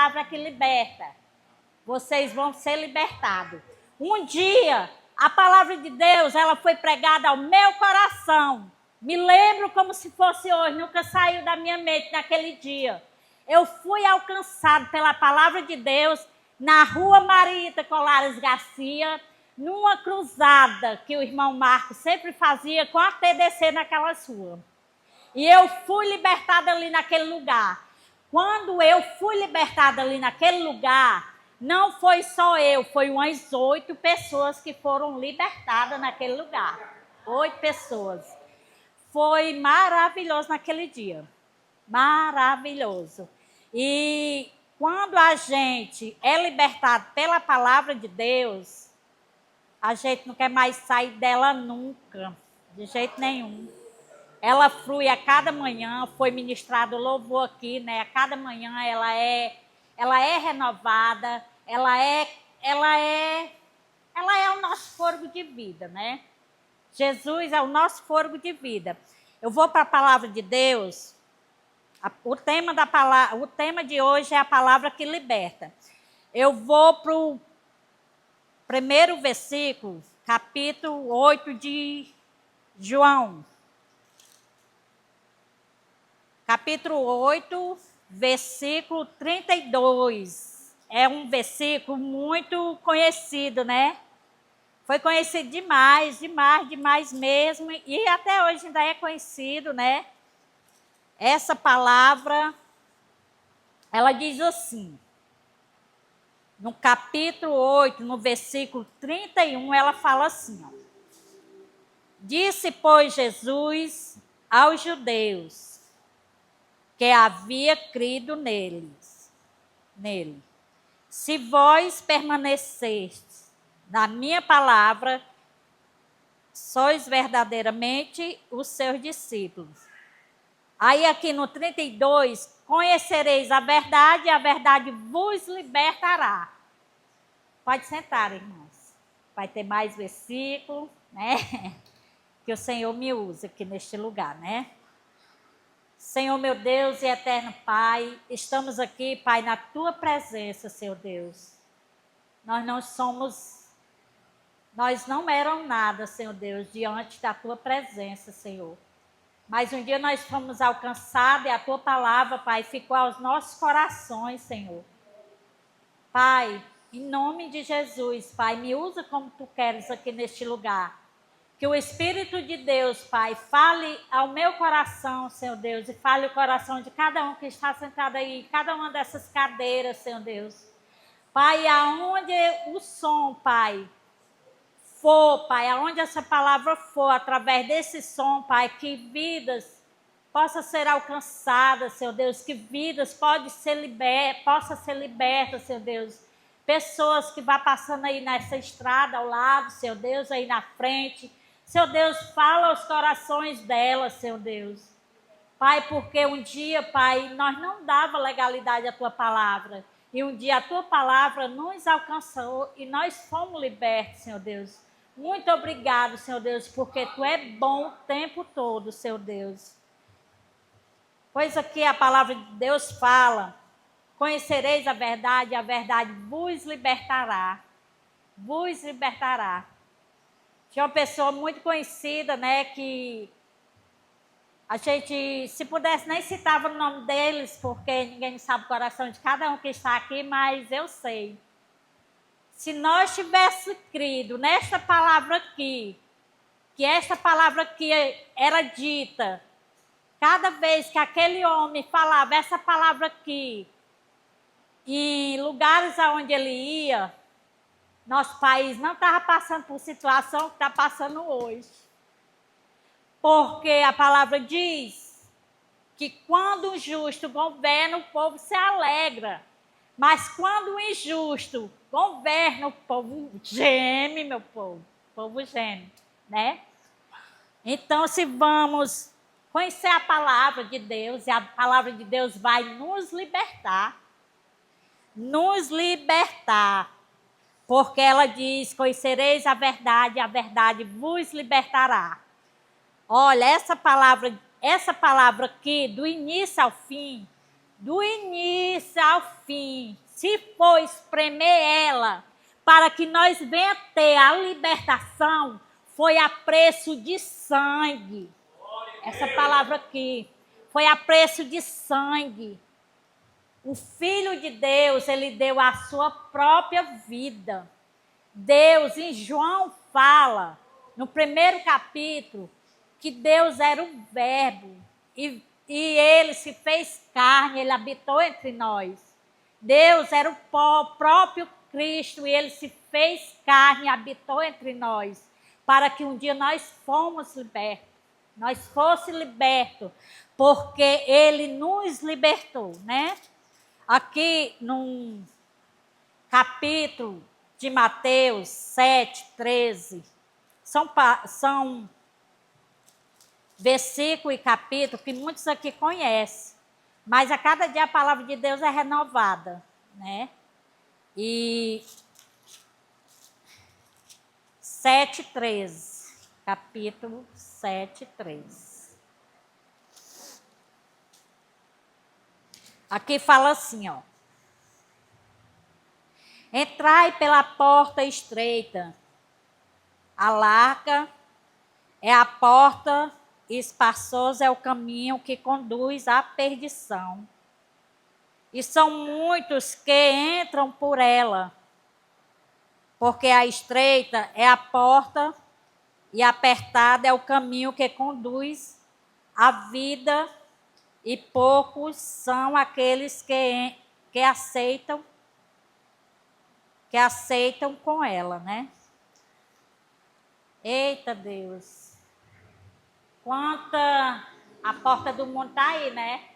palavra que liberta. Vocês vão ser libertados. Um dia, a palavra de Deus, ela foi pregada ao meu coração. Me lembro como se fosse hoje, nunca saiu da minha mente naquele dia. Eu fui alcançado pela palavra de Deus na rua Marita Colares Garcia, numa cruzada que o irmão Marcos sempre fazia com a TDC naquelas ruas. E eu fui libertada ali naquele lugar. Quando eu fui libertada ali naquele lugar, não foi só eu, foi umas 8 pessoas que foram libertadas naquele lugar. 8 pessoas. Foi maravilhoso naquele dia. Maravilhoso. E quando a gente é libertado pela palavra de Deus, a gente não quer mais sair dela nunca, de jeito nenhum. Ela flui a cada manhã, foi ministrado louvor aqui, né? A cada manhã ela é renovada, ela é o nosso fôlego de vida, né? Jesus é o nosso fôlego de vida. Eu vou para a palavra de Deus. O tema de hoje é a palavra que liberta. Eu vou para o primeiro versículo, capítulo 8 de João. Capítulo 8, versículo 32. É um versículo muito conhecido, né? Foi conhecido demais, demais, demais mesmo. E até hoje ainda é conhecido, né? Essa palavra, ela diz assim. No capítulo 8, no versículo 31, ela fala assim, ó. Disse, pois, Jesus aos judeus que havia crido nele. Se vós permanecestes na minha palavra, sois verdadeiramente os seus discípulos. Aí aqui no 32, conhecereis a verdade e a verdade vos libertará. Pode sentar, irmãos. Vai ter mais versículo, né? Que o Senhor me usa aqui neste lugar, né? Senhor, meu Deus e eterno Pai, estamos aqui, Pai, na Tua presença, Senhor Deus. Nós não éramos nada, Senhor Deus, diante da Tua presença, Senhor. Mas um dia nós fomos alcançados e a Tua palavra, Pai, ficou aos nossos corações, Senhor. Pai, em nome de Jesus, Pai, me usa como Tu queres aqui neste lugar. Que o Espírito de Deus, Pai, fale ao meu coração, Senhor Deus, e fale o coração de cada um que está sentado aí, cada uma dessas cadeiras, Senhor Deus. Pai, aonde o som, Pai, for, Pai, aonde essa palavra for, através desse som, Pai, que vidas possam ser alcançadas, Senhor Deus, que vidas possam ser libertas, Senhor Deus. Pessoas que vão passando aí nessa estrada ao lado, Senhor Deus, aí na frente. Senhor Deus, fala aos corações delas, Senhor Deus. Pai, porque um dia, Pai, nós não dava legalidade à Tua palavra. E um dia a Tua palavra nos alcançou e nós fomos libertos, Senhor Deus. Muito obrigado, Senhor Deus, porque Tu é bom o tempo todo, Senhor Deus. Pois aqui a palavra de Deus fala, conhecereis a verdade vos libertará. Vos libertará. Tinha uma pessoa muito conhecida, né, que a gente, se pudesse, nem citava o nome deles, porque ninguém sabe o coração de cada um que está aqui, mas eu sei. Se nós tivéssemos crido nesta palavra aqui, que esta palavra aqui era dita, cada vez que aquele homem falava essa palavra aqui, em lugares aonde ele ia, nosso país não estava passando por situação que está passando hoje. Porque a palavra diz que quando o justo governa, o povo se alegra. Mas quando o injusto governa, o povo geme, meu povo. O povo geme, né? Então, se vamos conhecer a palavra de Deus, e a palavra de Deus vai nos libertar. Nos libertar. Porque ela diz, conhecereis a verdade vos libertará. Olha, essa palavra aqui, do início ao fim, do início ao fim, se for espremer ela, para que nós venha ter a libertação, foi a preço de sangue. Essa palavra aqui, foi a preço de sangue. O Filho de Deus, ele deu a sua própria vida. Deus, em João, fala, no primeiro capítulo, que Deus era o Verbo. E ele se fez carne, ele habitou entre nós. Deus era o próprio Cristo e ele se fez carne e habitou entre nós. Para que um dia nós fomos libertos. Nós fosse libertos. Porque ele nos libertou, né? Aqui num capítulo de Mateus 7, 13, são versículo e capítulo que muitos aqui conhecem, mas a cada dia a palavra de Deus é renovada, né? E 7:13, capítulo 7:13. Aqui fala assim, ó. Entrai pela porta estreita. A larga é a porta e espaçoso é o caminho que conduz à perdição. E são muitos que entram por ela, porque a estreita é a porta e apertada é o caminho que conduz à vida, e poucos são aqueles que aceitam com ela, né? Eita Deus! Quanta a porta do mundo está aí, né?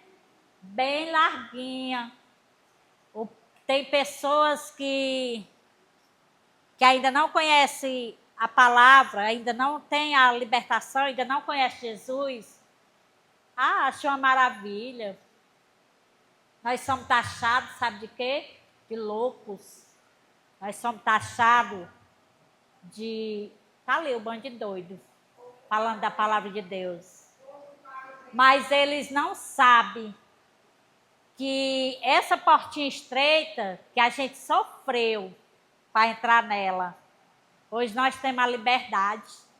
Bem larguinha. Tem pessoas que ainda não conhecem a palavra, ainda não tem a libertação, ainda não conhece Jesus. Ah, achou uma maravilha. Nós somos taxados, sabe de quê? De loucos. Nós somos taxados de... Tá ali o bando de doido, falando da palavra de Deus. Mas eles não sabem que essa portinha estreita que a gente sofreu para entrar nela, hoje nós temos a liberdade.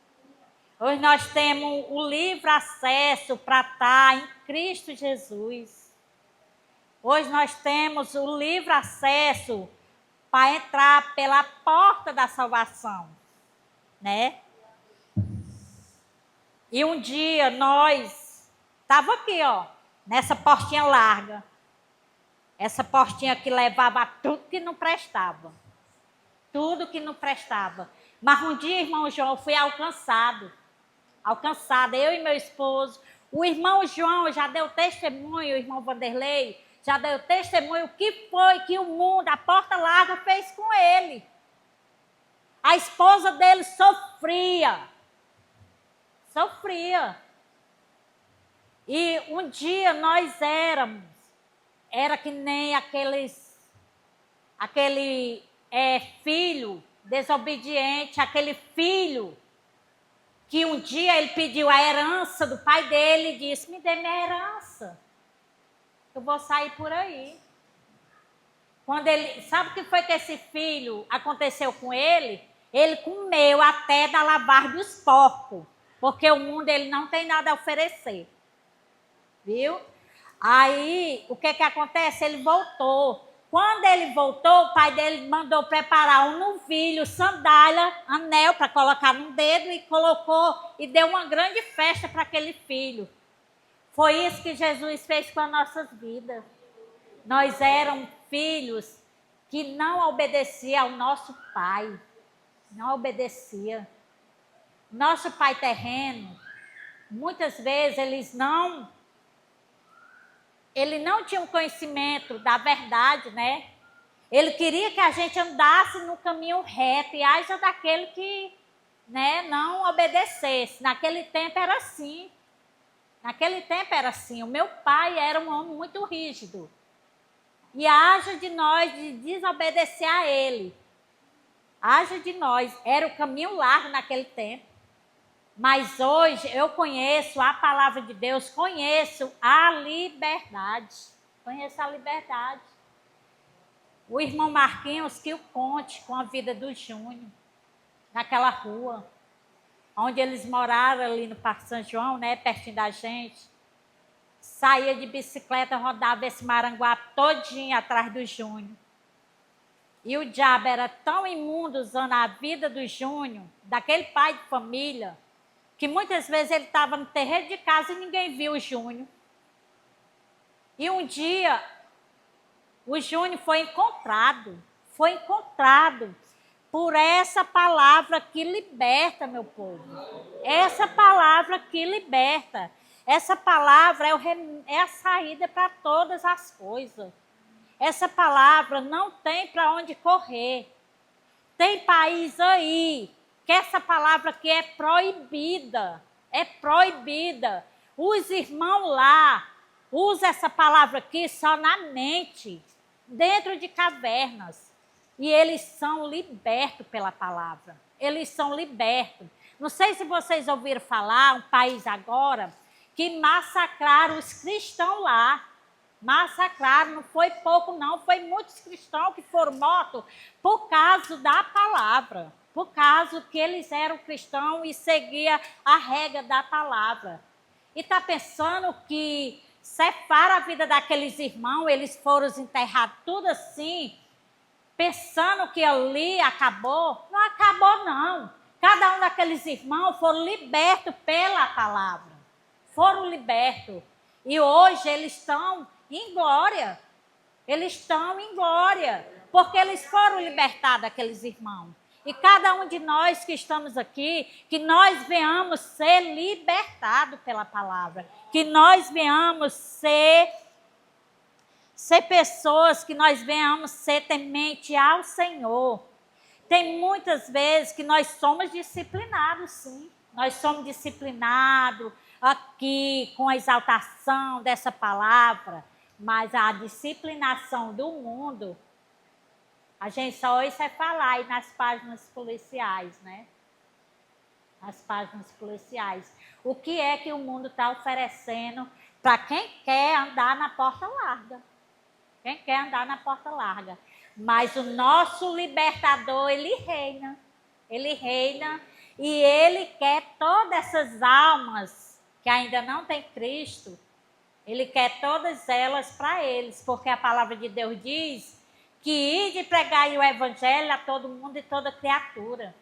Hoje nós temos o livre acesso para estar em Cristo Jesus. Hoje nós temos o livre acesso para entrar pela porta da salvação, né? E um dia nós estava aqui, ó, nessa portinha larga. Essa portinha que levava a tudo que não prestava. Tudo que não prestava. Mas um dia, irmão João, eu fui alcançada, eu e meu esposo. O irmão João já deu testemunho, o irmão Vanderlei, já deu testemunho o que foi que o mundo, a porta larga, fez com ele. A esposa dele sofria. E um dia nós era que nem aquele filho desobediente, aquele filho que um dia ele pediu a herança do pai dele e disse: me dê minha herança, eu vou sair por aí. Sabe o que foi que esse filho aconteceu com ele? Ele comeu até da lavagem dos porcos, porque o mundo ele não tem nada a oferecer, viu? Aí, o que acontece? Ele voltou. Quando ele voltou, o pai dele mandou preparar um novilho, sandália, anel para colocar no dedo e colocou e deu uma grande festa para aquele filho. Foi isso que Jesus fez com as nossas vidas. Nós éramos filhos que não obedeciam ao nosso pai. Não obedecia. Nosso pai terreno, muitas vezes ele não tinha um conhecimento da verdade, né? Ele queria que a gente andasse no caminho reto e haja daquele que, né, não obedecesse. Naquele tempo era assim. O meu pai era um homem muito rígido. E haja de nós de desobedecer a ele. Haja de nós. Era o caminho largo naquele tempo. Mas hoje eu conheço a palavra de Deus, conheço a liberdade. Conheça a liberdade. O irmão Marquinhos que o conte com a vida do Júnior, naquela rua, onde eles moraram ali no Parque São João, né, pertinho da gente. Saía de bicicleta, rodava esse Maranguape todinho atrás do Júnior. E o diabo era tão imundo usando a vida do Júnior, daquele pai de família, que muitas vezes ele estava no terreiro de casa e ninguém viu o Júnior. E um dia, o Júnior foi encontrado por essa palavra que liberta, meu povo. Essa palavra que liberta. Essa palavra é a saída para todas as coisas. Essa palavra não tem para onde correr. Tem país aí que essa palavra aqui é proibida. É proibida. Os irmãos lá usam essa palavra aqui só na mente, dentro de cavernas. E eles são libertos pela palavra. Eles são libertos. Não sei se vocês ouviram falar, um país agora, que massacraram os cristãos lá. Massacraram, não foi pouco não, foi muitos cristãos que foram mortos por causa da palavra. Por causa que eles eram cristãos e seguiam a regra da palavra. E está pensando que separa a vida daqueles irmãos, eles foram enterrados tudo assim, pensando que ali acabou. Não acabou, não. Cada um daqueles irmãos foram libertos pela palavra. Foram libertos. E hoje eles estão em glória. Eles estão em glória. Porque eles foram libertados, aqueles irmãos. E cada um de nós que estamos aqui, que nós venhamos ser libertados pela palavra. Que nós venhamos ser pessoas, que nós venhamos ser temente ao Senhor. Tem muitas vezes que nós somos disciplinados, sim. Nós somos disciplinados aqui com a exaltação dessa palavra, mas a disciplinação do mundo, a gente só ouve falar aí nas páginas policiais, né? Nas páginas policiais. O que é que o mundo está oferecendo para quem quer andar na porta larga? Quem quer andar na porta larga. Mas o nosso libertador, ele reina. Ele reina e ele quer todas essas almas que ainda não têm Cristo. Ele quer todas elas para eles. Porque a palavra de Deus diz que ide pregar o evangelho a todo mundo e toda criatura.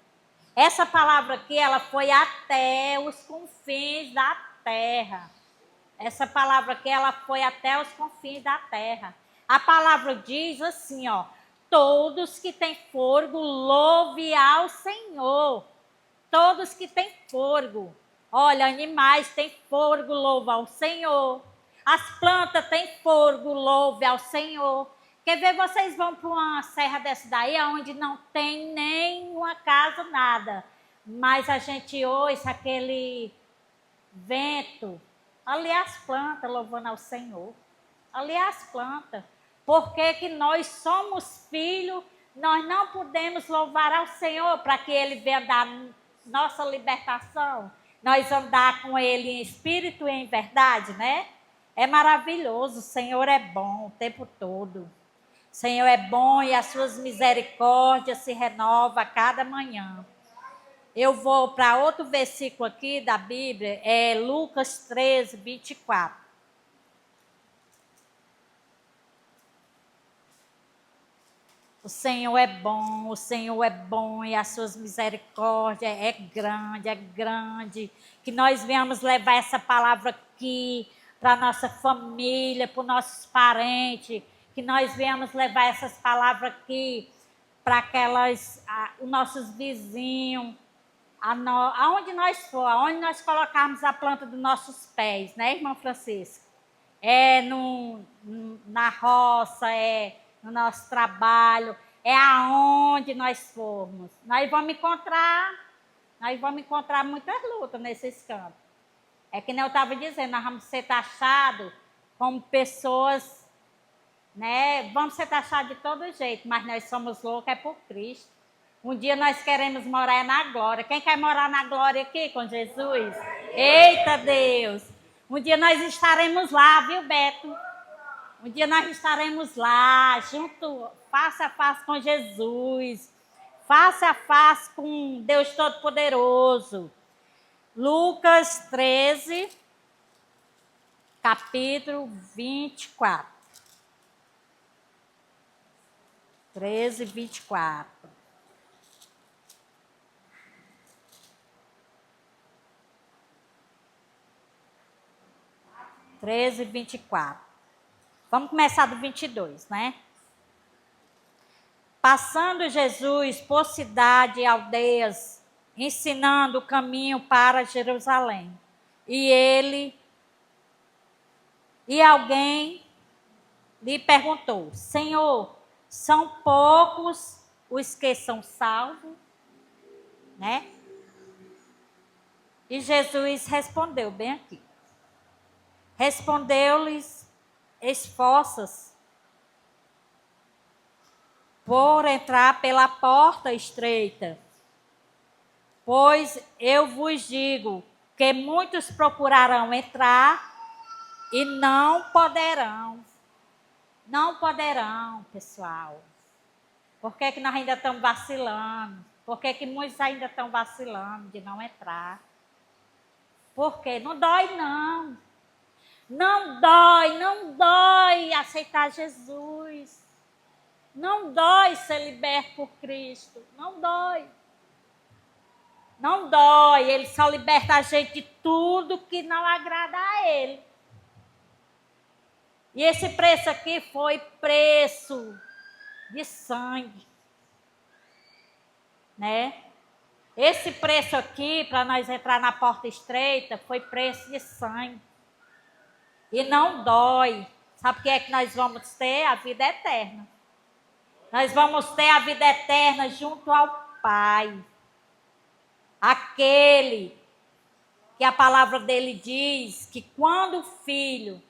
Essa palavra aqui, ela foi até os confins da terra. Essa palavra aqui, ela foi até os confins da terra. A palavra diz assim, ó: todos que têm fôlego, louve ao Senhor. Todos que têm fôlego. Olha, animais têm fôlego, louve ao Senhor. As plantas têm fôlego, louve ao Senhor. Quer ver, vocês vão para uma serra dessa daí, onde não tem nenhuma casa, nada. Mas a gente ouve aquele vento. Ali as plantas louvando ao Senhor. Ali as plantas. Porque que nós somos filhos, nós não podemos louvar ao Senhor para que Ele venha dar nossa libertação. Nós andar com Ele em espírito e em verdade, né? É maravilhoso, o Senhor é bom o tempo todo. O Senhor é bom e as suas misericórdias se renovam a cada manhã. Eu vou para outro versículo aqui da Bíblia, é Lucas 13, 24. O Senhor é bom e as suas misericórdias é grande. Que nós venhamos levar essa palavra aqui para a nossa família, para os nossos parentes. Que nós venhamos levar essas palavras aqui para os nossos vizinhos, aonde nós for, aonde nós colocarmos a planta dos nossos pés, né, irmão Francisco? Na roça, no nosso trabalho, aonde nós formos. Nós vamos encontrar muitas lutas nesses campos. É que nem eu estava dizendo, nós vamos ser taxados como pessoas, né? Vamos ser taxados de todo jeito, mas nós somos loucos por Cristo. Um dia nós queremos morar na glória. Quem quer morar na glória aqui com Jesus? Eita Deus! Um dia nós estaremos lá, viu, Beto? Um dia nós estaremos lá, junto, face a face com Jesus, face a face com Deus Todo-Poderoso. Lucas 13, capítulo 24. 13, 24. Treze, 24. Vamos começar do 22, né? Passando Jesus por cidade e aldeias, ensinando o caminho para Jerusalém. E alguém lhe perguntou: Senhor, são poucos os que são salvos? Né? E Jesus respondeu bem aqui. Respondeu-lhes: esforças por entrar pela porta estreita, pois eu vos digo que muitos procurarão entrar e não poderão. Não poderão, pessoal. Por que que nós ainda estamos vacilando? Por que que muitos ainda estão vacilando de não entrar? Porque não dói, não. Não dói aceitar Jesus. Não dói ser liberto por Cristo. Não dói. Não dói. Ele só liberta a gente de tudo que não agrada a Ele. E esse preço aqui foi preço de sangue. Né? Esse preço aqui, para nós entrar na porta estreita, foi preço de sangue. E não dói. Sabe o que é que nós vamos ter? A vida eterna. Nós vamos ter a vida eterna junto ao Pai. Aquele que a palavra dele diz que quando o filho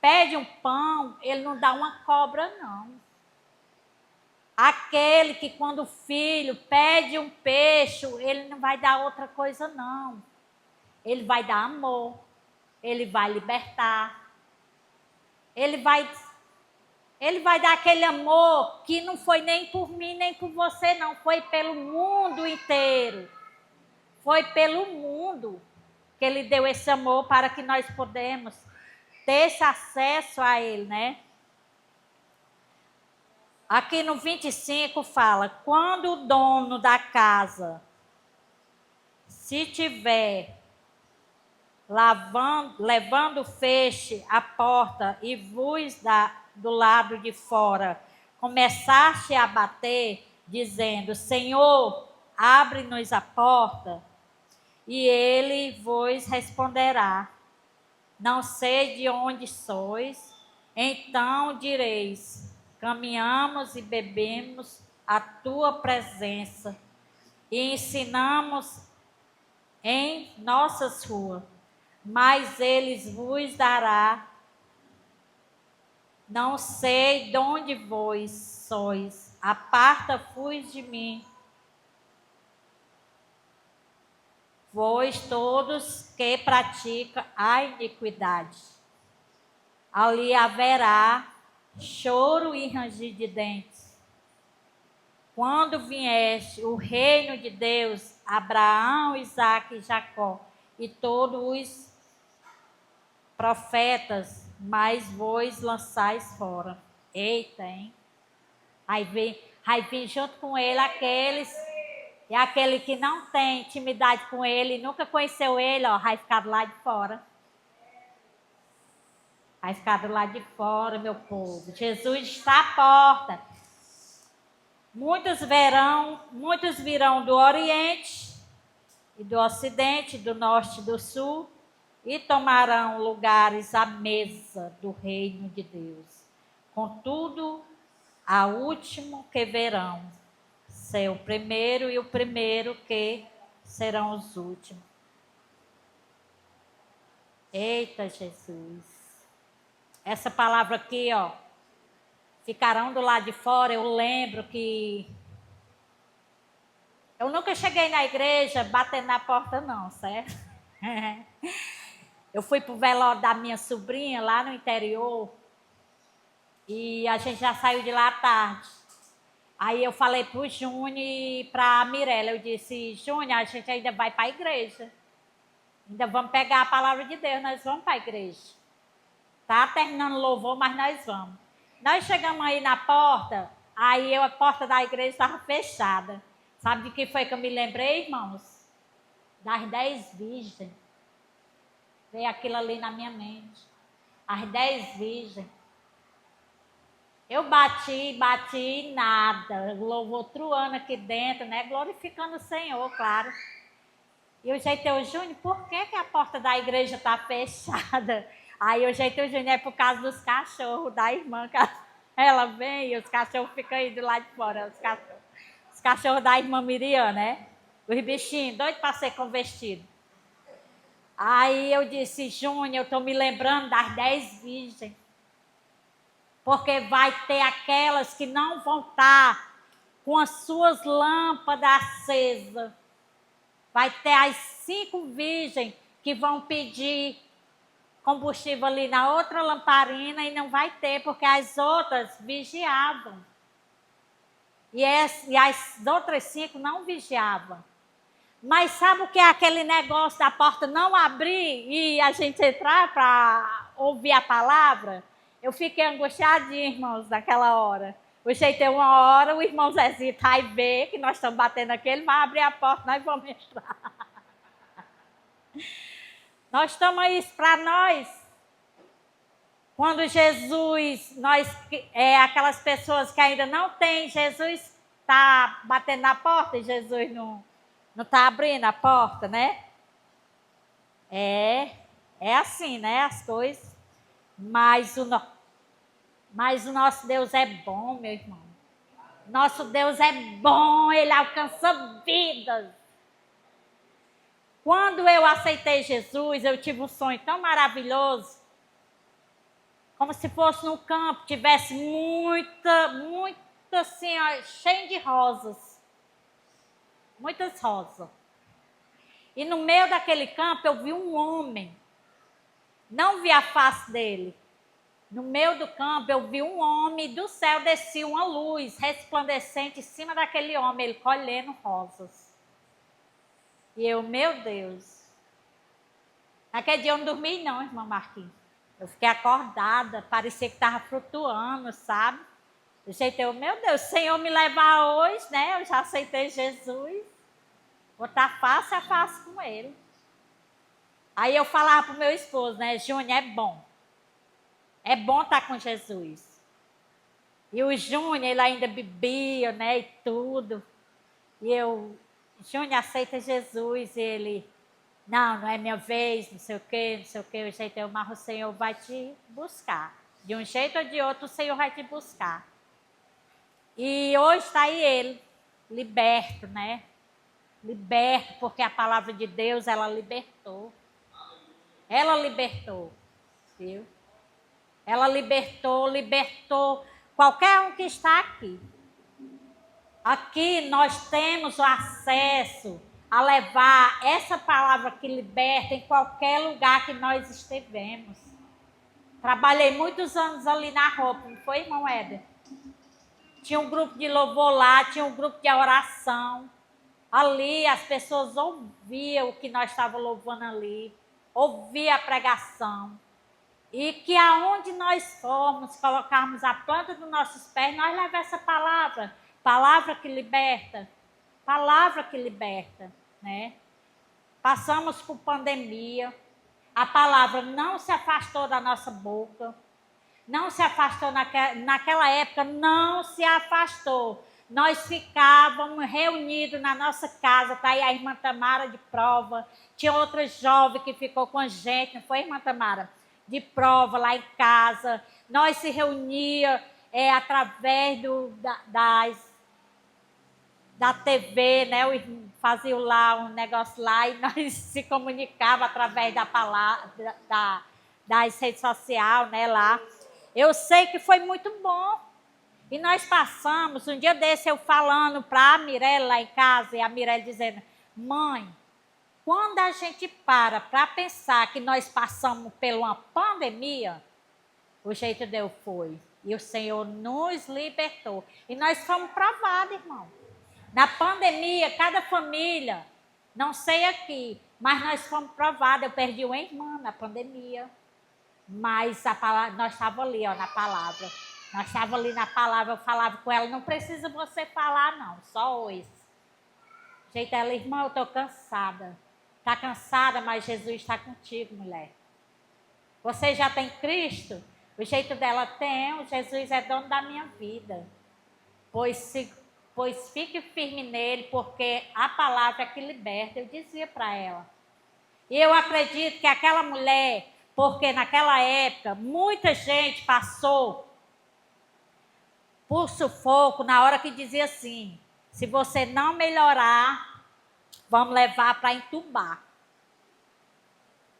pede um pão, ele não dá uma cobra, não. Aquele que quando o filho pede um peixe, ele não vai dar outra coisa, não. Ele vai dar amor. Ele vai libertar. Ele vai dar aquele amor que não foi nem por mim, nem por você, não. Foi pelo mundo inteiro. Foi pelo mundo que ele deu esse amor para que nós podemos ter esse acesso a ele, né? Aqui no 25 fala: quando o dono da casa, se tiver levando feixe à porta e vos do lado de fora, começaste a bater, dizendo: Senhor, abre-nos a porta, e ele vos responderá: não sei de onde sois. Então direis: caminhamos e bebemos a tua presença e ensinamos em nossas ruas. Mas eles vos dará: não sei de onde vós sois, aparta-vos de mim, vós todos que praticam a iniquidade. Ali haverá choro e ranger de dentes. Quando vieste o reino de Deus, Abraão, Isaque e Jacó, e todos os profetas, mas vós lançais fora. Eita, hein? Aí vem junto com ele aqueles, e aquele que não tem intimidade com ele, nunca conheceu ele, ó, vai ficar do lado de fora. Vai ficar do lado de fora, meu povo. Jesus está à porta. Muitos virão do Oriente e do Ocidente, do Norte e do Sul, e tomarão lugares à mesa do reino de Deus. Contudo, a último que verão ser o primeiro, e o primeiro que serão os últimos. Eita, Jesus. Essa palavra aqui, ó, ficarão do lado de fora. Eu lembro que eu nunca cheguei na igreja batendo na porta, não, certo? Eu fui pro velório da minha sobrinha lá no interior. E a gente já saiu de lá à tarde. Aí eu falei pro Júnior e pra Mirella, eu disse, Júnior, a gente ainda vai para a igreja. Ainda vamos pegar a palavra de Deus, nós vamos para a igreja. Tá terminando o louvor, mas nós vamos. Nós chegamos aí na porta, aí a porta da igreja estava fechada. Sabe de que foi que eu me lembrei, irmãos? Das 10 virgens. Veio aquilo ali na minha mente. As 10 virgens. Eu bati, nada. O louvor truando aqui dentro, né? Glorificando o Senhor, claro. E o Jeiteu Júnior, por que a porta da igreja está fechada? Aí o Jeiteu Júnior é por causa dos cachorros da irmã. Ela vem e os cachorros ficam aí do lado de fora. Os cachorros da irmã Miriam, né? Os bichinhos, doidos para ser convertidos. Aí eu disse, Júnior, eu estou me lembrando das 10 virgens. Porque vai ter aquelas que não vão estar com as suas lâmpadas acesas. Vai ter as 5 virgens que vão pedir combustível ali na outra lamparina e não vai ter, porque as outras vigiavam. E as outras 5 não vigiavam. Mas sabe o que é aquele negócio da porta não abrir e a gente entrar para ouvir a palavra? Eu fiquei angustiadinha, irmãos, naquela hora. O jeito é uma hora, o irmão Zezinho vai ver que nós estamos batendo aqui, ele vai abrir a porta, nós vamos entrar. Nós estamos aí para nós. Quando Jesus, aquelas pessoas que ainda não têm, Jesus está batendo na porta e Jesus não está abrindo a porta, né? É assim, né? As coisas. Mas o nosso Deus é bom, meu irmão. Nosso Deus é bom, Ele alcança vidas. Quando eu aceitei Jesus, eu tive um sonho tão maravilhoso, como se fosse no campo, tivesse muita assim, ó, cheio de rosas. Muitas rosas. E no meio daquele campo eu vi um homem. Não vi a face dele. No meio do campo eu vi um homem, e do céu descia uma luz resplandecente em cima daquele homem, ele colhendo rosas. E eu, meu Deus. Naquele dia eu não dormi não, irmã Marquinhos. Eu fiquei acordada, parecia que estava flutuando, sabe? Do jeito eu, meu Deus, o Senhor me levar hoje, né? Eu já aceitei Jesus. Vou estar face a face com Ele. Aí eu falava para o meu esposo, né? Júnior, é bom. É bom estar com Jesus. E o Júnior, ele ainda bebia, né? E tudo. E eu, Júnior, aceita Jesus. E ele, não é minha vez, não sei o quê, não sei o quê. O jeito eu, mas o Senhor vai te buscar. De um jeito ou de outro, o Senhor vai te buscar. E hoje está aí ele, liberto, né? Liberto, porque a palavra de Deus, ela libertou. Ela libertou, viu? Ela libertou qualquer um que está aqui. Aqui nós temos o acesso a levar essa palavra que liberta em qualquer lugar que nós estivemos. Trabalhei muitos anos ali na roupa, não foi, irmão Éder? Tinha um grupo de louvor lá, tinha um grupo de oração. Ali as pessoas ouviam o que nós estávamos louvando ali, ouviam a pregação. E que aonde nós formos, colocarmos a planta dos nossos pés, nós levamos essa palavra. Palavra que liberta. Palavra que liberta, né? Passamos por pandemia. A palavra não se afastou da nossa boca. Não se afastou naquela época, não se afastou. Nós ficávamos reunidos na nossa casa, está aí a irmã Tamara de prova. Tinha outra jovem que ficou com a gente, não foi, irmã Tamara? De prova lá em casa. Nós se reuníamos através da TV, né? Fazia lá um negócio lá e nós se comunicava através da palavra, das redes sociais, né? Lá. Eu sei que foi muito bom. E nós passamos, um dia desse eu falando para a Mirella lá em casa, e a Mirella dizendo, mãe, quando a gente para pensar que nós passamos por uma pandemia, o jeito deu foi. E o Senhor nos libertou. E nós fomos provados, irmão. Na pandemia, cada família, não sei aqui, mas nós fomos provados. Eu perdi uma irmã na pandemia. Mas a palavra, nós estávamos ali, ó, na palavra. Nós estávamos ali na palavra, eu falava com ela, não precisa você falar, não, só hoje. Jeito ela, irmã, eu estou cansada. Está cansada, mas Jesus está contigo, mulher. Você já tem Cristo? O jeito dela tem, Jesus é dono da minha vida. Pois fique firme nele, porque a palavra é que liberta. Eu dizia para ela. E eu acredito que aquela mulher, porque naquela época muita gente passou por sufoco na hora que dizia assim: se você não melhorar, vamos levar para entubar.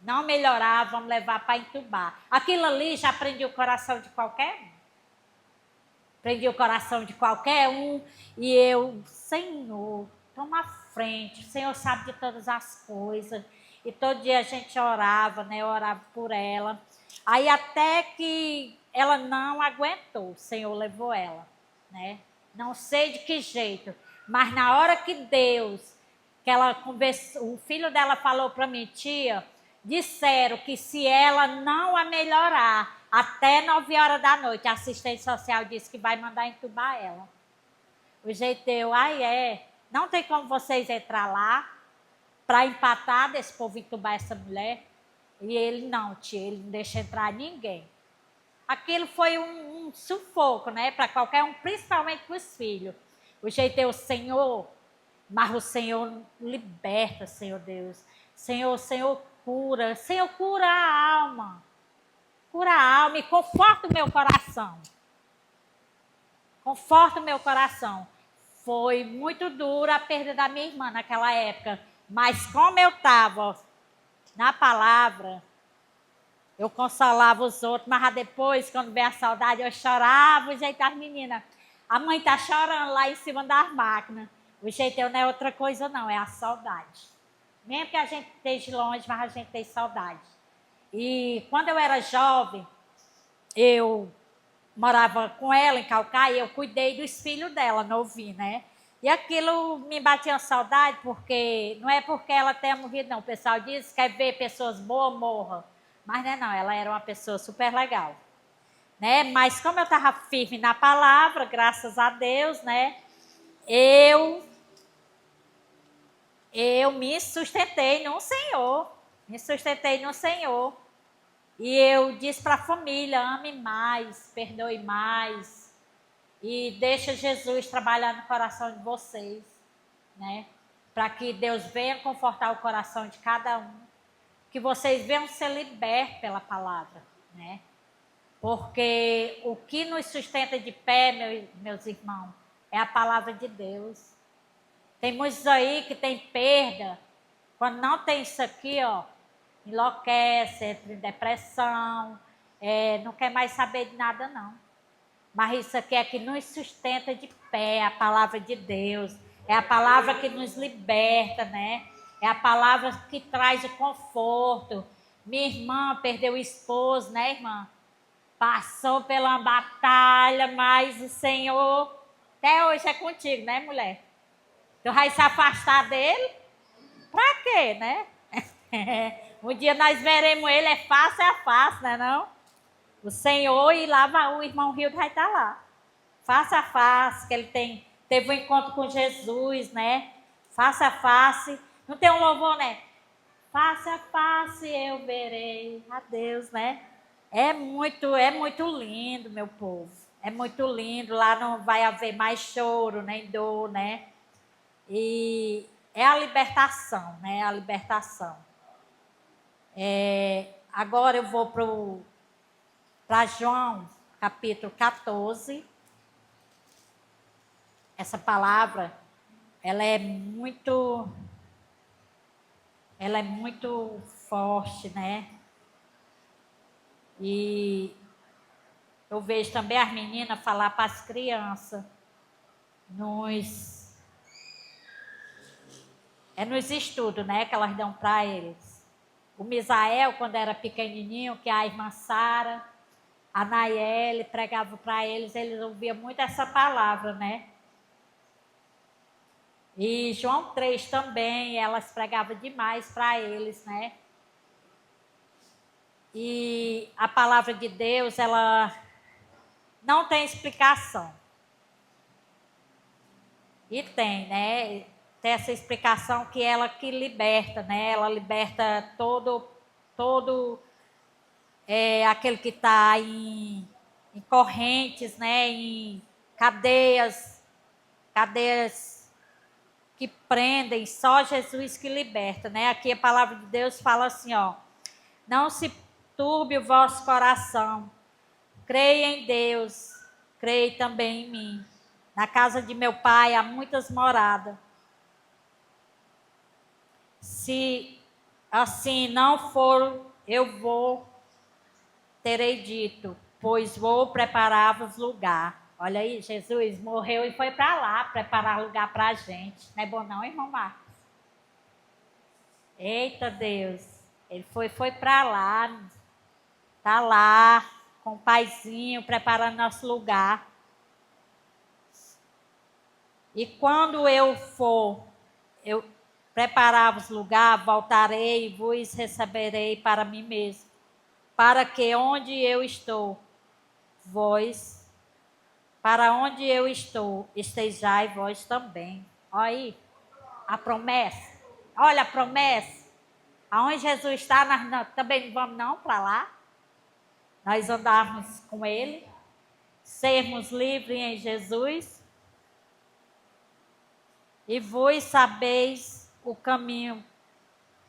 Não melhorar, vamos levar para entubar. Aquilo ali já prendia o coração de qualquer um. Prendia o coração de qualquer um. E eu, Senhor, toma à frente. O Senhor sabe de todas as coisas. E todo dia a gente orava, né? Eu orava por ela. Aí até que ela não aguentou, o Senhor levou ela, né? Não sei de que jeito, mas na hora que Deus, que ela conversou, o filho dela falou para mim, tia, disseram que se ela não a melhorar até 9 horas da noite, a assistente social disse que vai mandar entubar ela. O jeito eu, não tem como vocês entrar lá para empatar desse povo entubar essa mulher. E ele não, tia, ele não deixa entrar ninguém. Aquilo foi um sufoco, né, para qualquer um, principalmente para os filhos. O jeito é o Senhor, mas o Senhor liberta, Senhor Deus. Senhor cura a alma. Cura a alma e conforta o meu coração. Conforta o meu coração. Foi muito dura a perda da minha irmã naquela época, mas como eu estava na palavra, eu consolava os outros, mas depois, quando veio a saudade, eu chorava, o jeito das meninas. A mãe está chorando lá em cima das máquinas. O jeito não é outra coisa, não, é a saudade. Mesmo que a gente esteja longe, mas a gente tem saudade. E quando eu era jovem, eu morava com ela em Calcaia e eu cuidei dos filhos dela, novinho, né? E aquilo me batia uma saudade, porque não é porque ela tenha morrido, não. O pessoal diz que quer ver pessoas boas morram. Mas não, ela era uma pessoa super legal, né? Mas como eu estava firme na palavra, graças a Deus, né? Eu me sustentei no Senhor. Me sustentei no Senhor. E eu disse para a família, ame mais, perdoe mais. E deixa Jesus trabalhar no coração de vocês, né? Para que Deus venha confortar o coração de cada um. Que vocês venham ser libertos pela palavra, né? Porque o que nos sustenta de pé, meus irmãos, é a palavra de Deus. Tem muitos aí que tem perda. Quando não tem isso aqui, ó, enlouquece, entra em depressão, não quer mais saber de nada, não. Mas isso aqui é que nos sustenta de pé, a palavra de Deus. É a palavra que nos liberta, né? É a palavra que traz o conforto. Minha irmã perdeu o esposo, né, irmã? Passou pela batalha, mas o Senhor até hoje é contigo, né, mulher? Tu vai se afastar dele? Pra quê, né? Um dia nós veremos ele, é face a face, né, não? O Senhor e lá o irmão Rio vai estar lá. Face a face, que ele teve um encontro com Jesus, né? Face a face. Não tem um louvor, né? Face a face eu verei a Deus, né? É muito lindo, meu povo. É muito lindo. Lá não vai haver mais choro, nem dor, né? E é a libertação, né? A libertação. Agora eu vou para João, capítulo 14. Essa palavra, ela é muito forte, né? E eu vejo também as meninas falar para as crianças nos estudos, né, que elas dão para eles. O Misael, quando era pequenininho, que é a irmã Sara, A Nayeli pregava para eles ouviam muito essa palavra, né? E João 3 também, elas pregavam demais para eles, né? E a palavra de Deus, ela não tem explicação. E tem, né? Tem essa explicação que ela que liberta, né? Ela liberta todo aquele que está em correntes, né? Em cadeias que prendem, só Jesus que liberta, né? Aqui a palavra de Deus fala assim, ó: não se turbe o vosso coração, creia em Deus, creia também em mim. Na casa de meu pai há muitas moradas. Se assim não for, eu vou, terei dito, pois vou preparar-vos lugar. Olha aí, Jesus morreu e foi para lá preparar lugar para a gente. Não é bom não, irmão Marcos? Eita Deus, ele foi para lá, tá lá com o paizinho preparando nosso lugar. E quando eu for, eu preparar-vos lugar, voltarei e vos receberei para mim mesmo, para que onde eu estou, para onde eu estou, estejai vós também. Olha aí, a promessa. Olha a promessa. Aonde Jesus está, nós também não vamos não para lá. Nós andarmos com Ele, sermos livres em Jesus. E vós sabeis o caminho.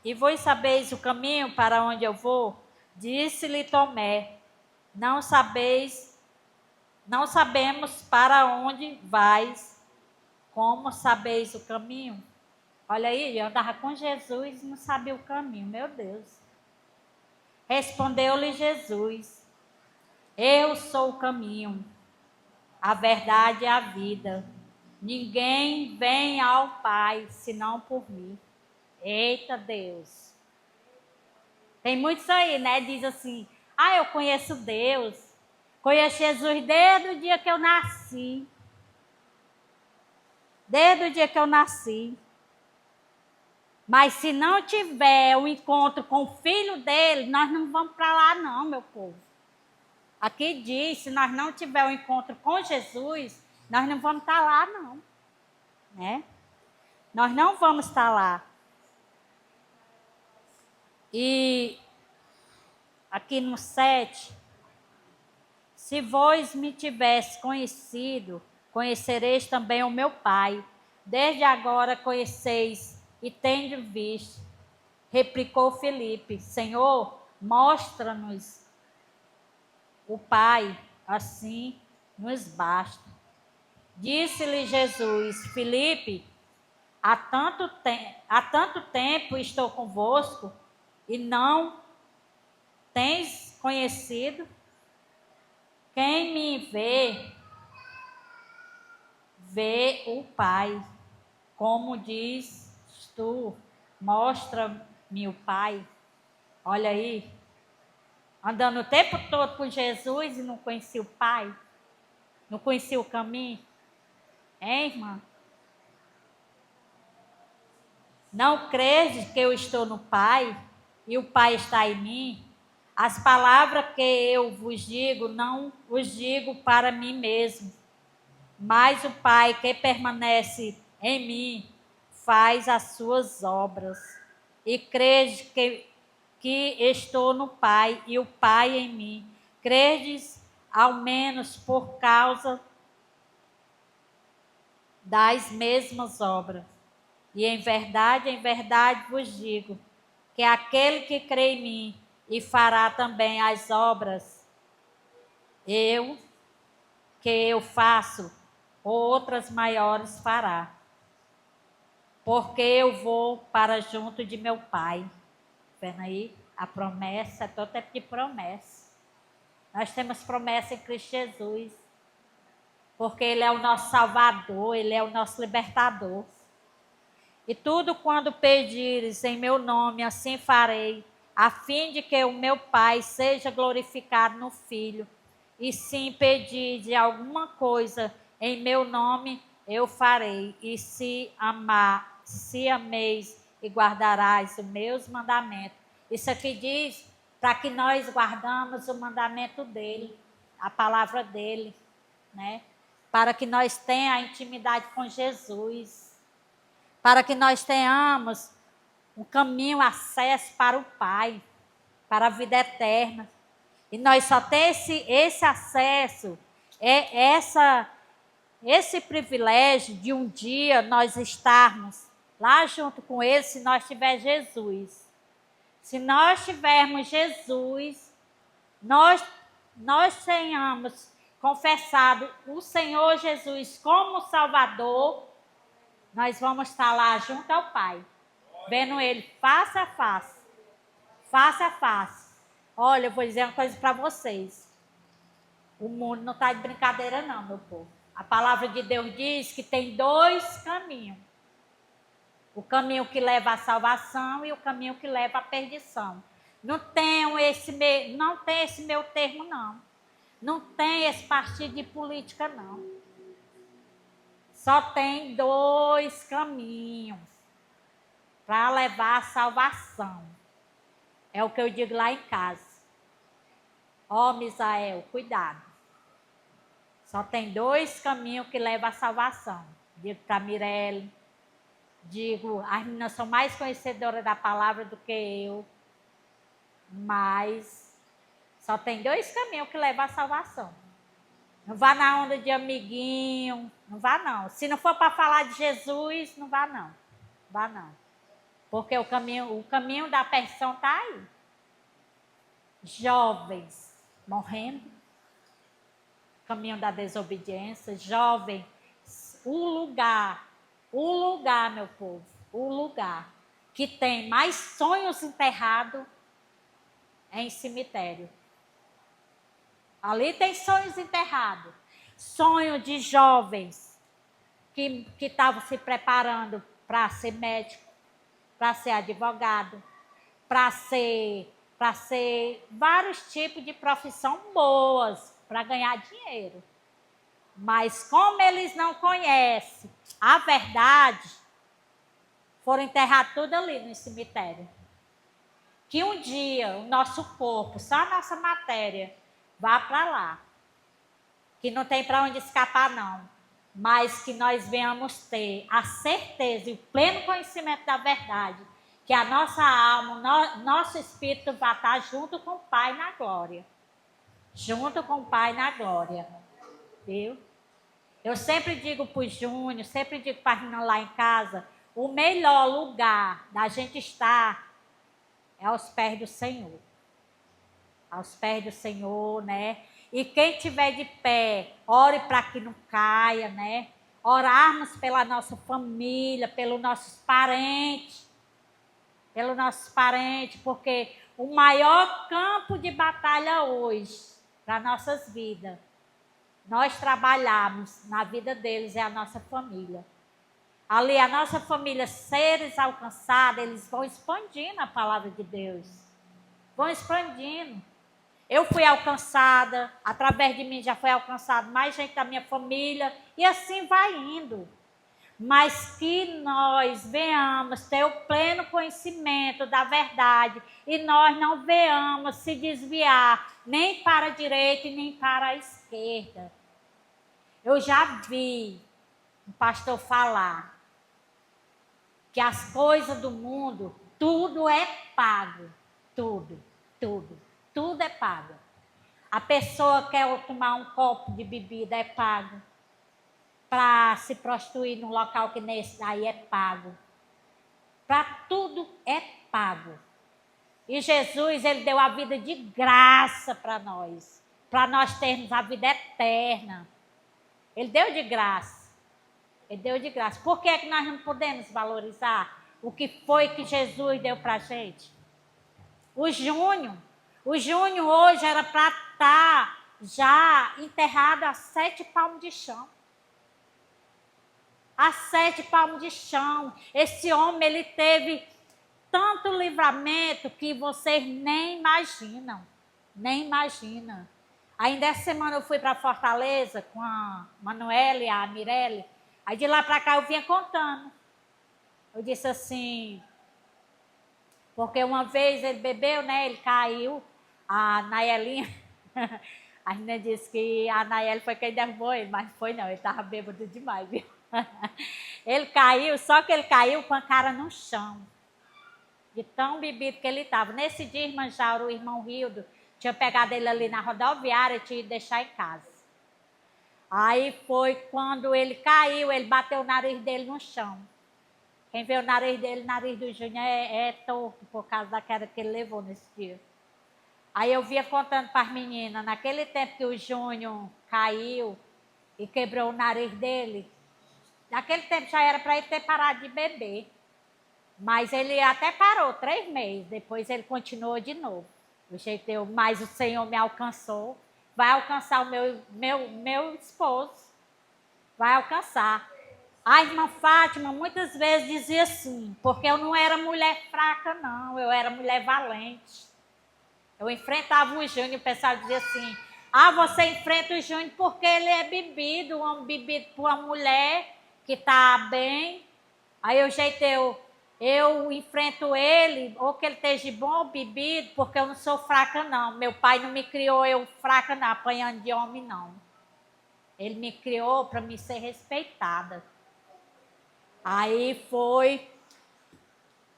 E vós sabeis o caminho para onde eu vou? Disse-lhe Tomé: não sabemos para onde vais. Como sabeis o caminho? Olha aí, eu andava com Jesus e não sabia o caminho, meu Deus. Respondeu-lhe Jesus: eu sou o caminho, a verdade e a vida. Ninguém vem ao Pai senão por mim. Eita Deus. Tem muitos aí, né? Diz assim: eu conheço Deus. Conheço Jesus desde o dia que eu nasci. Desde o dia que eu nasci. Mas se não tiver um encontro com o filho dele, nós não vamos para lá não, meu povo. Aqui diz, se nós não tiver um encontro com Jesus, nós não vamos estar lá não. Né? Nós não vamos estar lá. E aqui no 7, se vós me tivesse conhecido, conhecereis também o meu Pai. Desde agora conheceis e tendes visto. Replicou Filipe: Senhor, mostra-nos o Pai, assim nos basta. Disse-lhe Jesus: Filipe, há tanto tempo estou convosco e não tens conhecido? Quem me vê, vê o Pai. Como diz tu, mostra-me o Pai. Olha aí, andando o tempo todo com Jesus e não conhecia o Pai, não conhecia o caminho. Hein, irmã? Não credes que eu estou no Pai e o Pai está em mim? As palavras que eu vos digo, não vos digo para mim mesmo, mas o Pai que permanece em mim faz as suas obras. E credes que estou no Pai e o Pai em mim. Credes ao menos por causa das mesmas obras. E em verdade vos digo, que aquele que crê em mim e fará também as obras que eu faço, outras maiores fará. Porque eu vou para junto de meu Pai. Vendo aí? A promessa, é todo tempo de promessa. Nós temos promessa em Cristo Jesus. Porque Ele é o nosso Salvador, Ele é o nosso libertador. E tudo quando pedires em meu nome, assim farei, a fim de que o meu Pai seja glorificado no Filho. e se impedir de alguma coisa em meu nome, eu farei. E se ameis e guardarás os meus mandamentos. Isso aqui diz para que nós guardamos o mandamento dele, a palavra dele, né? Para que nós tenhamos a intimidade com Jesus, para que nós tenhamos um caminho, acesso para o Pai, para a vida eterna. E nós só temos esse acesso, esse privilégio de um dia nós estarmos lá junto com Ele, se nós tivermos Jesus. Se nós tivermos Jesus, nós tenhamos confessado o Senhor Jesus como Salvador, nós vamos estar lá junto ao Pai, vendo Ele face a face. Face a face. Olha, eu vou dizer uma coisa para vocês. O mundo não está de brincadeira não, meu povo. A palavra de Deus diz que tem 2 caminhos. O caminho que leva à salvação e o caminho que leva à perdição. Não tem esse meu termo, não. Não tem esse partido de política, não. Só tem 2 caminhos para levar à salvação. É o que eu digo lá em casa. Ó, Misael, cuidado. Só tem 2 caminhos que levam à salvação. Digo para a Mirelle. Digo, as meninas são mais conhecedoras da palavra do que eu. Mas só tem 2 caminhos que levam à salvação. Não vá na onda de amiguinho. Não vá, não. Se não for para falar de Jesus, não vá, não. Vá, não. Porque o caminho da perdição está aí. Jovens morrendo. Caminho da desobediência. Jovens. O lugar, meu povo. O lugar que tem mais sonhos enterrados é em cemitério. Ali tem sonhos enterrados. Sonho de jovens que estavam se preparando para ser médico, para ser advogado, para ser vários tipos de profissão boas, para ganhar dinheiro. Mas como eles não conhecem a verdade, foram enterrados tudo ali no cemitério. Que um dia o nosso corpo, só a nossa matéria, vá para lá. Que não tem para onde escapar, não. Mas que nós venhamos ter a certeza e o pleno conhecimento da verdade, que a nossa alma, nosso espírito vai estar junto com o Pai na glória. Junto com o Pai na glória. Viu? Eu sempre digo para o Júnior, sempre digo para a Rina lá em casa, o melhor lugar da gente estar é aos pés do Senhor. Aos pés do Senhor, né? E quem estiver de pé, ore para que não caia, né? Orarmos pela nossa família, pelos nossos parentes. Pelos nossos parentes, porque o maior campo de batalha hoje, para nossas vidas, nós trabalhamos na vida deles, é a nossa família. Ali, a nossa família, seres alcançados, eles vão expandindo a palavra de Deus. Vão expandindo. Eu fui alcançada, através de mim já foi alcançado mais gente da minha família, e assim vai indo. Mas que nós venhamos ter o pleno conhecimento da verdade e nós não venhamos se desviar nem para a direita e nem para a esquerda. Eu já vi um pastor falar que as coisas do mundo, tudo é pago. Tudo é pago. A pessoa quer tomar um copo de bebida, é pago. Para se prostituir num local que nesse daí é pago. Para tudo é pago. E Jesus, ele deu a vida de graça para nós termos a vida eterna. Ele deu de graça. Ele deu de graça. Por que é que nós não podemos valorizar o que foi que Jesus deu para a gente? O Júnior hoje era para estar já enterrado a 7 palmos de chão. A 7 palmos de chão. Esse homem, ele teve tanto livramento que vocês nem imaginam. Nem imaginam. Ainda essa semana eu fui para Fortaleza com a Manuela e a Mirelle. Aí de lá para cá eu vinha contando. Eu disse assim, porque uma vez ele bebeu, né? Ele caiu, a Nayelinha. A menina disse que a Nayeli foi quem derrubou ele, mas foi não, ele estava bêbado demais, viu? Ele caiu, só que ele caiu com a cara no chão, de tão bebido que ele estava. Nesse dia, irmã Jauro, o irmão Rildo, tinha pegado ele ali na rodoviária e tinha ido deixar em casa. Aí foi quando ele caiu, ele bateu o nariz dele no chão. Quem vê o nariz dele, o nariz do Júnior é torto por causa da queda que ele levou nesse dia. Aí eu via contando para as meninas, naquele tempo que o Júnior caiu e quebrou o nariz dele, naquele tempo já era para ele ter parado de beber. Mas ele até parou 3 meses, depois ele continuou de novo. Mas o Senhor me alcançou, vai alcançar o meu esposo, vai alcançar. A irmã Fátima muitas vezes dizia assim, porque eu não era mulher fraca não, eu era mulher valente. Eu enfrentava o Júnior, o pessoal dizia assim, você enfrenta o Júnior porque ele é bebido, um homem bebido por uma mulher que está bem. Aí eu enfrento ele, ou que ele esteja bom ou bebido, porque eu não sou fraca não. Meu pai não me criou eu fraca não, apanhando de homem não. Ele me criou para me ser respeitada. Aí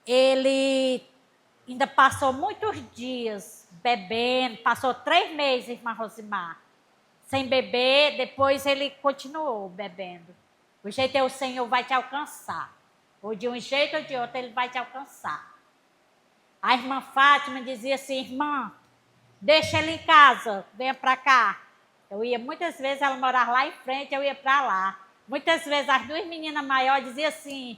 ele ainda passou muitos dias bebendo, passou 3 meses, irmã Rosimar, sem beber, depois ele continuou bebendo. O jeito é o Senhor vai te alcançar. Ou de um jeito ou de outro ele vai te alcançar. A irmã Fátima dizia assim, irmã, deixa ele em casa, venha para cá. Eu ia, muitas vezes ela morava lá em frente, eu ia para lá. Muitas vezes as 2 meninas maiores diziam assim,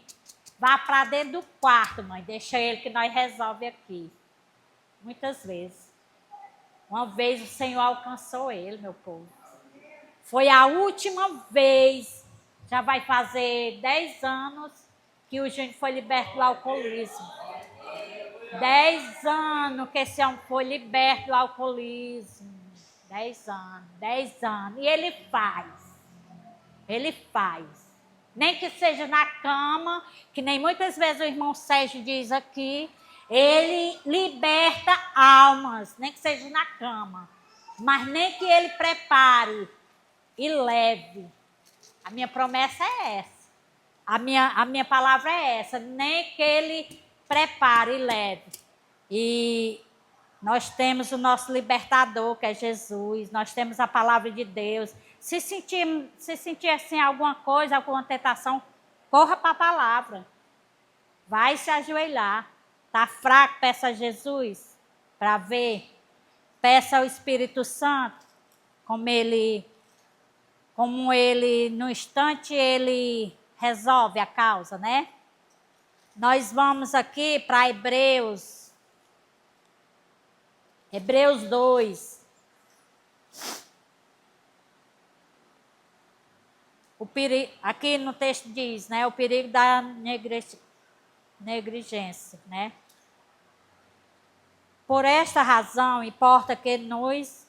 vá para dentro do quarto, mãe, deixa ele que nós resolve aqui. Muitas vezes. Uma vez o Senhor alcançou ele, meu povo. Foi a última vez, já vai fazer 10 anos, que o Júnior foi liberto do alcoolismo. 10 anos que esse homem foi liberto do alcoolismo. 10 anos. E ele faz. Nem que seja na cama, que nem muitas vezes o irmão Sérgio diz aqui, ele liberta almas, nem que seja na cama. Mas nem que ele prepare e leve. A minha promessa é essa. A minha palavra é essa. Nem que ele prepare e leve. E nós temos o nosso libertador, que é Jesus. Nós temos a palavra de Deus. Se sentir assim alguma coisa, alguma tentação, corra para a palavra. Vai se ajoelhar. Está fraco, peça a Jesus para ver. Peça ao Espírito Santo, como ele, no instante, ele resolve a causa, né? Nós vamos aqui para Hebreus 2. Aqui no texto diz, né? O perigo da negligência, né? Por esta razão, importa que nos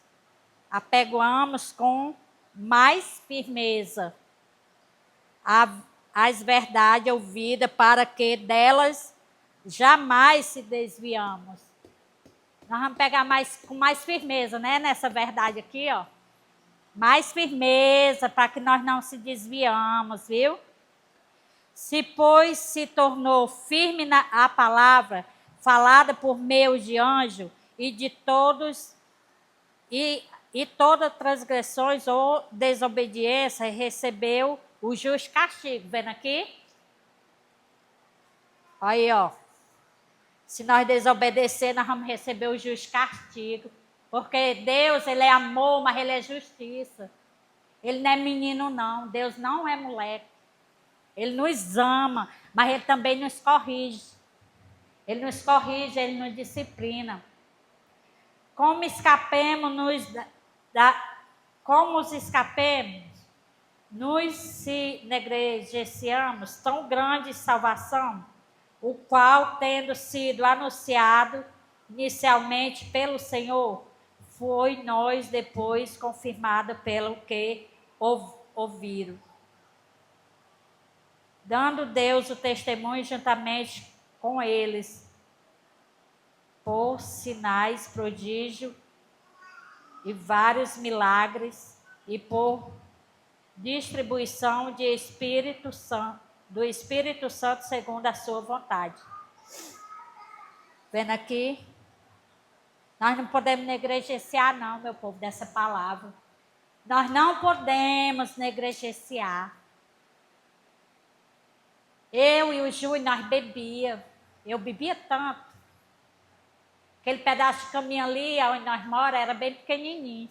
apeguamos com mais firmeza às verdades ouvidas, para que delas jamais se desviamos. Nós vamos pegar com mais firmeza, né? Nessa verdade aqui, ó. Mais firmeza, para que nós não se desviamos, viu? Se, pois, se tornou firme a palavra falada por meio de anjo e de todos, e toda transgressões ou desobediência recebeu o justo castigo. Vendo aqui? Aí, ó. Se nós desobedecer, nós vamos receber o justo castigo. Porque Deus, ele é amor, mas ele é justiça. Ele não é menino, não. Deus não é moleque. Ele nos ama, mas ele também nos corrige. Ele nos corrige, ele nos disciplina. Como escapemos, nos se negligenciamos tão grande salvação, o qual, tendo sido anunciado inicialmente pelo Senhor, foi nós depois confirmada pelo que ouviram. Dando Deus o testemunho juntamente com eles, por sinais, prodígio e vários milagres, e por distribuição de Espírito Santo, do Espírito Santo segundo a sua vontade. Vendo aqui? Nós não podemos negligenciar, não, meu povo, dessa palavra. Nós não podemos negligenciar. Eu e o Júnior, nós bebia. Eu bebia tanto. Aquele pedaço de caminho ali, onde nós moramos, era bem pequenininho.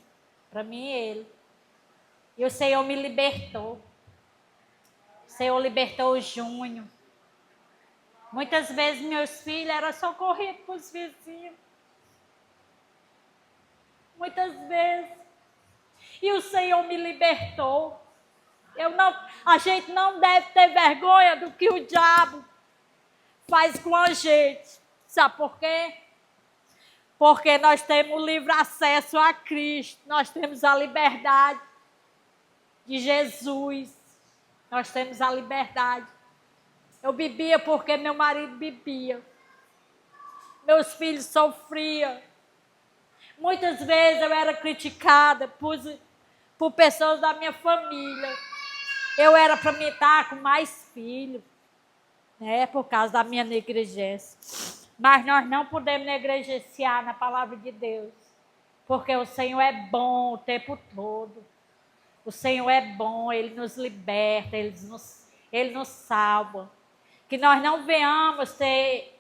Para mim e ele. E o Senhor me libertou. O Senhor libertou o Júnior. Muitas vezes meus filhos eram socorridos para os vizinhos. Muitas vezes. E o Senhor me libertou. A gente não deve ter vergonha do que o diabo faz com a gente. Sabe por quê? Porque nós temos livre acesso a Cristo. Nós temos a liberdade de Jesus. Nós temos a liberdade. Eu bebia porque meu marido bebia. Meus filhos sofriam. Muitas vezes eu era criticada por pessoas da minha família. Eu era para me estar com mais filhos, né, por causa da minha negligência. Mas nós não podemos negligenciar na palavra de Deus, porque o Senhor é bom o tempo todo. O Senhor é bom, Ele nos liberta, Ele nos salva. Que nós não venhamos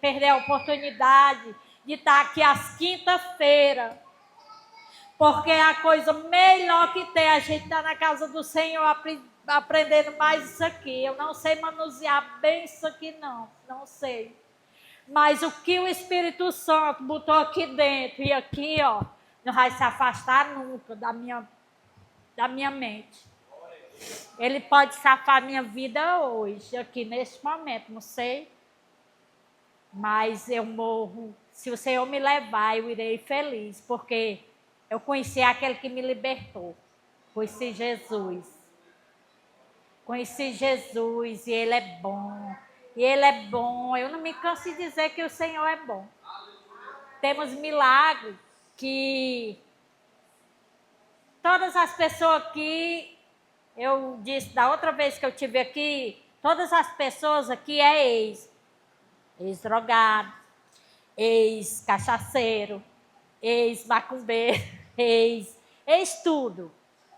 perder a oportunidade de estar aqui às quinta-feiras. Porque a coisa melhor que tem, a gente estar na casa do Senhor aprendendo mais isso aqui. Eu não sei manusear bem isso aqui, não sei. Mas o que o Espírito Santo botou aqui dentro e aqui, ó, não vai se afastar nunca da minha mente. Ele pode safar minha vida hoje, aqui neste momento, não sei. Mas eu morro. Se o Senhor me levar, eu irei feliz, porque eu conheci aquele que me libertou. Conheci Jesus. Conheci Jesus e Ele é bom. E Ele é bom. Eu não me canso de dizer que o Senhor é bom. Temos milagres que todas as pessoas aqui, eu disse da outra vez que eu estive aqui, todas as pessoas aqui é ex-drogado, ex-cachaceiro, ex-macumbeiro, ex-tudo.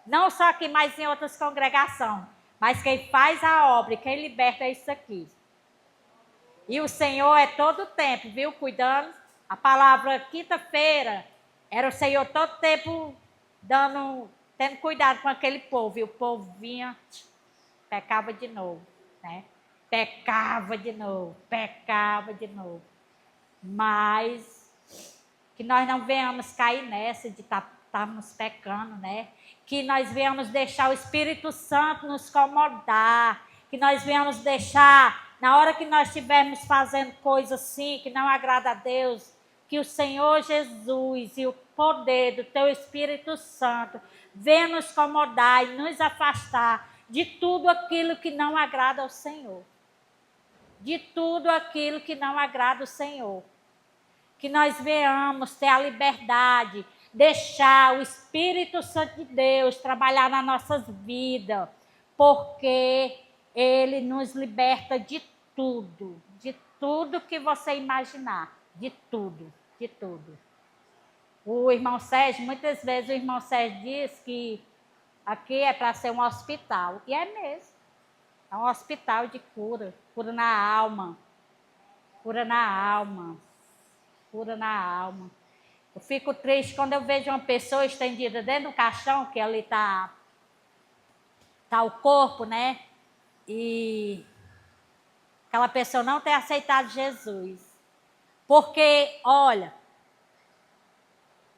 Não só aqui, mas em outras congregações. Mas quem faz a obra e quem liberta é isso aqui. E o Senhor é todo o tempo, viu? Cuidando. A palavra quinta-feira era o Senhor todo tempo tendo cuidado com aquele povo. E o povo vinha, pecava de novo, né? Pecava de novo. Mas que nós não venhamos cair nessa de estarmos pecando, né? Que nós venhamos deixar o Espírito Santo nos incomodar. Que nós venhamos deixar, na hora que nós estivermos fazendo coisa assim, que não agrada a Deus, que o Senhor Jesus e o poder do Teu Espírito Santo venha nos incomodar e nos afastar de tudo aquilo que não agrada ao Senhor. De tudo aquilo que não agrada ao Senhor. Que nós venhamos ter a liberdade, deixar o Espírito Santo de Deus trabalhar nas nossas vidas, porque Ele nos liberta de tudo que você imaginar, de tudo. O irmão Sérgio, muitas vezes o irmão Sérgio diz que aqui é para ser um hospital, e é mesmo, é um hospital de cura na alma, cura na alma. Eu fico triste quando eu vejo uma pessoa estendida dentro do caixão, que ali está o corpo, né? E aquela pessoa não tem aceitado Jesus. Porque, olha,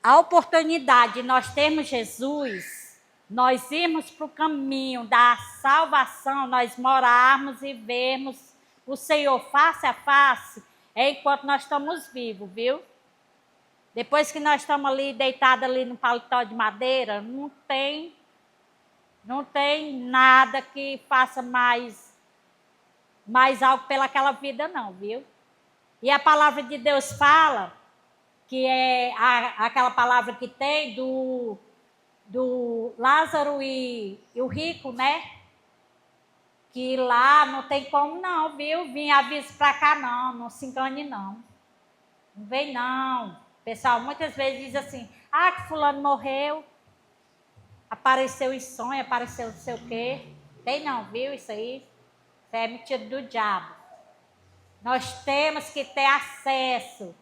a oportunidade de nós termos Jesus, nós irmos para o caminho da salvação, nós morarmos e vermos o Senhor face a face, é enquanto nós estamos vivos, viu? Depois que nós estamos ali deitados ali no paletó de madeira, não tem nada que faça mais algo pelaquela vida não, viu? E a palavra de Deus fala, que é aquela palavra que tem do Lázaro e o rico, né? Que lá não tem como não, viu? Vim aviso para cá não se engane não. Não vem não. O pessoal muitas vezes diz assim, que fulano morreu, apareceu em sonho, apareceu não sei o quê. Tem não, viu isso aí? Isso é mentira do diabo. Nós temos que ter acesso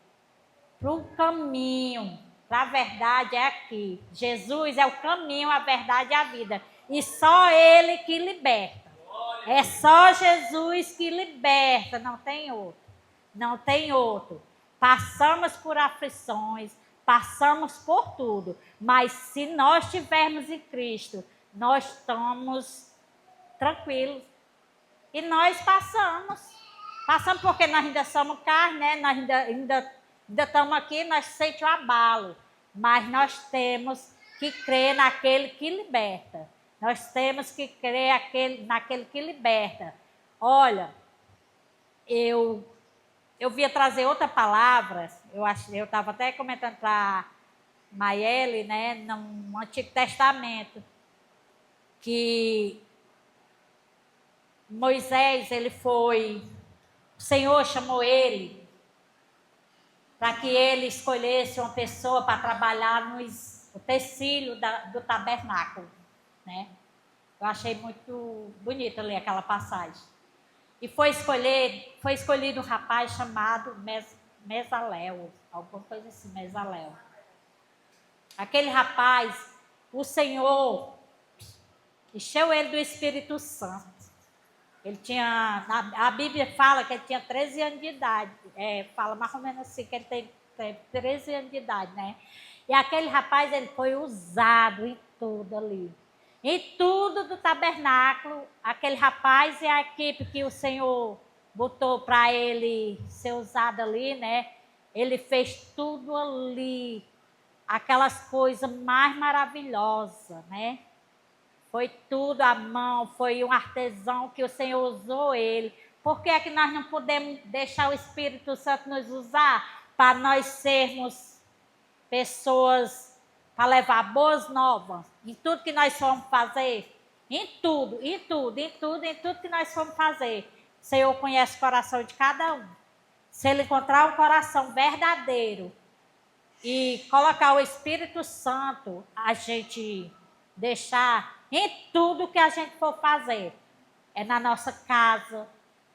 para o caminho, para a verdade é aqui. Jesus é o caminho, a verdade e a vida. E só Ele que liberta. É só Jesus que liberta, não tem outro. Não tem outro. Passamos por aflições, passamos por tudo. Mas se nós estivermos em Cristo, nós estamos tranquilos. E nós passamos. Passamos porque nós ainda somos carne, né? Nós ainda estamos aqui, nós sentimos o abalo. Mas nós temos que crer naquele que liberta. Nós temos que crer naquele que liberta. Olha, eu via trazer outra palavra, eu estava até comentando para Maiele, né, no Antigo Testamento, que Moisés, o Senhor chamou ele para que ele escolhesse uma pessoa para trabalhar no tecido do tabernáculo, né? Eu achei muito bonito ler aquela passagem. E foi escolhido um rapaz chamado Mesalel, alguma coisa assim, Mesalel. Aquele rapaz, o Senhor encheu ele do Espírito Santo. Ele tinha, a Bíblia fala que ele tinha 13 anos de idade. Fala mais ou menos assim, que ele tem 13 anos de idade, né? E aquele rapaz, ele foi usado em tudo ali. Em tudo do tabernáculo, aquele rapaz e a equipe que o Senhor botou para ele ser usado ali, né? Ele fez tudo ali, aquelas coisas mais maravilhosas, né? Foi tudo à mão, foi um artesão que o Senhor usou ele. Por que é que nós não podemos deixar o Espírito Santo nos usar para nós sermos pessoas para levar boas novas em tudo que nós formos fazer? Em tudo que nós formos fazer. O Senhor conhece o coração de cada um. Se Ele encontrar um coração verdadeiro e colocar o Espírito Santo, a gente deixar em tudo que a gente for fazer. É na nossa casa,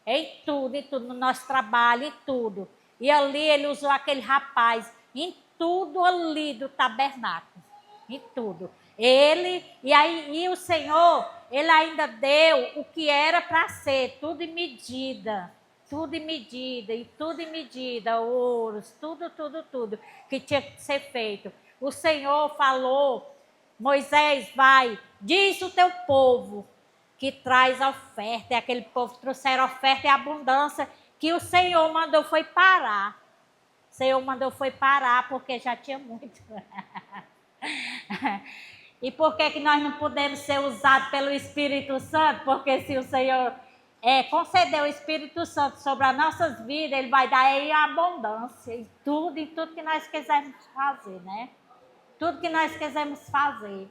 em tudo, no nosso trabalho, em tudo. E ali ele usou aquele rapaz, em tudo ali do tabernáculo, em tudo. E o Senhor, ele ainda deu o que era para ser, tudo em medida, ouros, tudo, que tinha que ser feito. O Senhor falou, Moisés, vai, diz o teu povo que traz oferta. E aquele povo trouxeram oferta e abundância, que o Senhor mandou foi parar. O Senhor mandou foi parar, porque já tinha muito. E por que nós não podemos ser usados pelo Espírito Santo? Porque se o Senhor conceder o Espírito Santo sobre as nossas vidas, Ele vai dar em abundância em tudo que nós quisermos fazer, né? Tudo que nós quisermos fazer.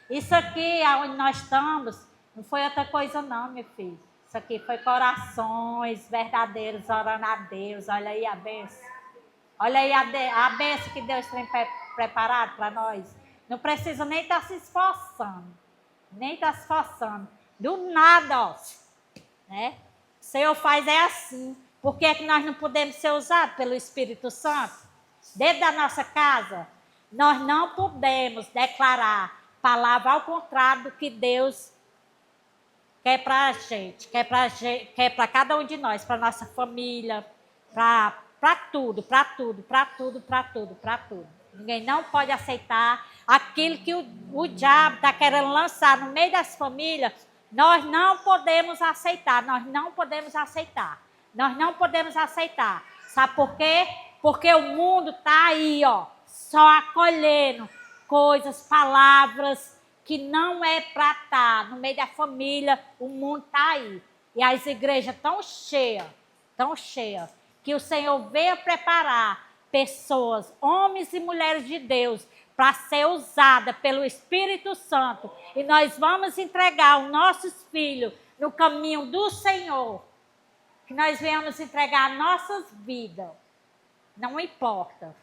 Isso aqui, onde nós estamos, não foi outra coisa não, meu filho. Isso aqui foi corações verdadeiros orando a Deus. Olha aí a bênção. Olha aí a bênção que Deus tem preparado para nós. Não precisa nem estar se esforçando. Do nada, ó. Né? O Senhor faz assim. Por que é que nós não podemos ser usados pelo Espírito Santo? Dentro da nossa casa, nós não podemos declarar palavra ao contrário do que Deus quer para a gente, quer para cada um de nós, para nossa família, para tudo. Ninguém não pode aceitar aquilo que o diabo está querendo lançar no meio das famílias. Nós não podemos aceitar. Sabe por quê? Porque o mundo está aí, ó, só acolhendo coisas, palavras que não é para estar no meio da família. O mundo está aí. E as igrejas tão cheias, que o Senhor veio preparar pessoas, homens e mulheres de Deus, para ser usada pelo Espírito Santo. E nós vamos entregar os nossos filhos no caminho do Senhor. Que nós venhamos entregar nossas vidas. Não importa.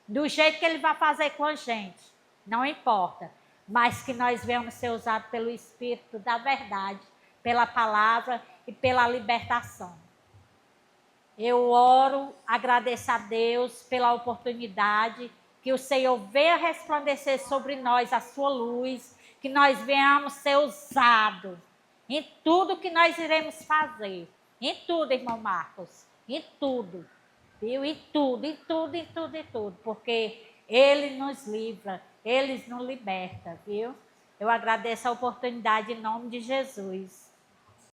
Do jeito que Ele vai fazer com a gente. Não importa. Mas que nós venhamos ser usados pelo Espírito da verdade, pela palavra e pela libertação. Eu oro, agradeço a Deus pela oportunidade, que o Senhor venha resplandecer sobre nós a sua luz, que nós venhamos ser usados em tudo que nós iremos fazer. Em tudo, irmão Marcos. Em tudo. Viu? Em tudo. Porque Ele nos livra, Ele nos liberta, viu? Eu agradeço a oportunidade em nome de Jesus.